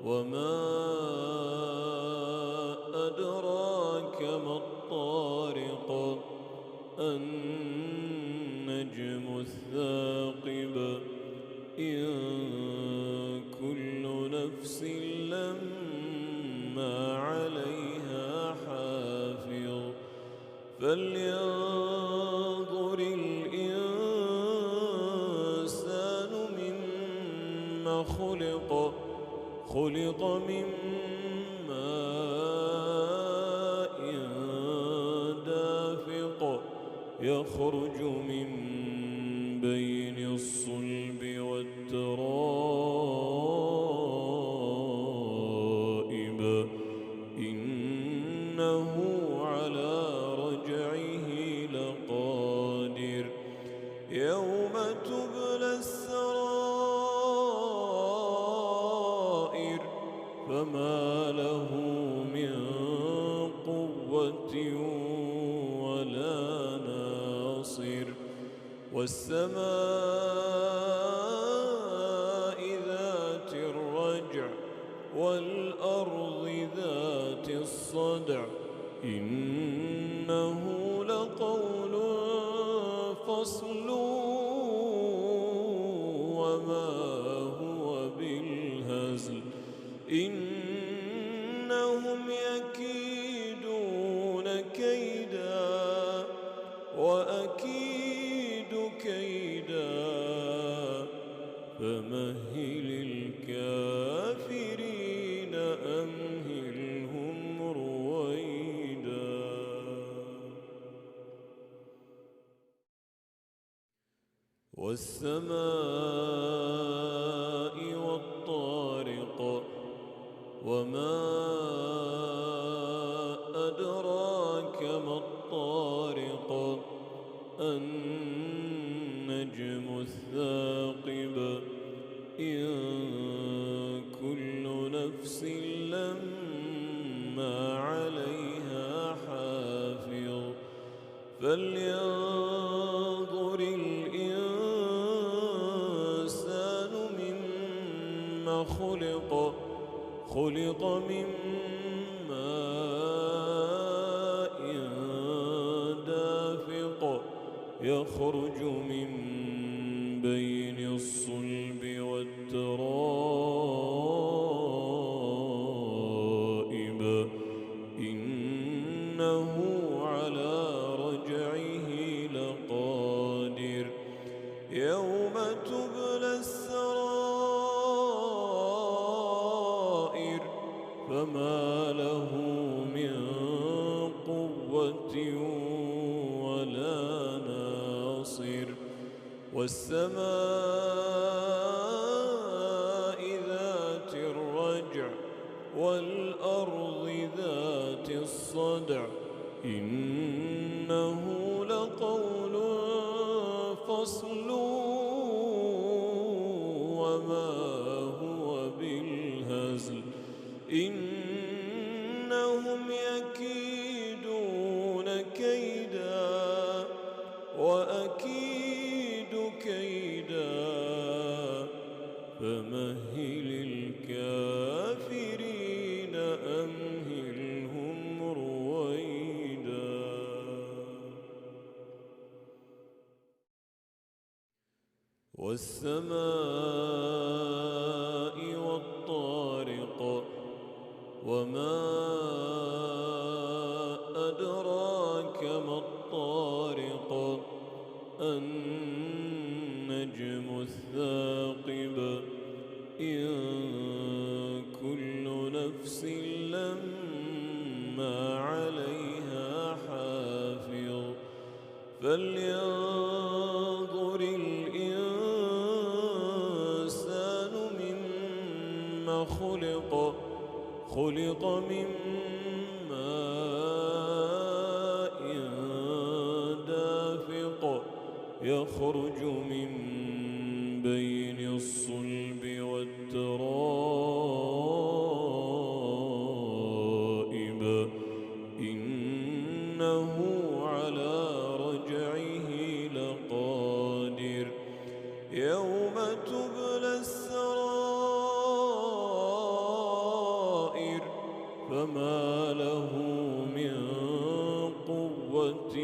وما أدراك ما الطارق النجم الثاقب إن كل نفس لما عليها حافظ فلينظر الإنسان مما خلق من ماء دافق يخرج من بين الصلب والترائب إنه على رجعه لقادر يوم تبلى السرائر فما له من قوة ولا ناصر والسماء ذات الرجع والأرض ذات الصدع إنه لقول فصل وما هو بالهزل إنهم يكيدون كيدا وأكيد كيدا فمهل الكافرين أمهلهم رويدا والسماء والطارق وما أدراك ما الطارق النجم الثاقب إن كل نفس لما عليها حافظ فلينظر الإنسان مما خلق من ماء دافق يخرج من بين الصلب والترائب إنه على رجعه لقادر يوم تبلى السرائر فما له من قوة ولا ناصر والسماء ذات الرجع والأرض ذات الصدع إنه لقول فصل وما هو بالهزل إنهم يكيدون كيدا وأكيد كيدا فمهل الكافرين أمهلهم رويدا والسماء والطارق وما أدراك ما الطارق النجم الثاقب إن كل نفس لما عليها حافظ فلينظر الإنسان مما خلق من ماء دافق يخرج من بين الصلب والترائب إنه على رجعه لقادر يوم تبلى السرائر فما له من قوة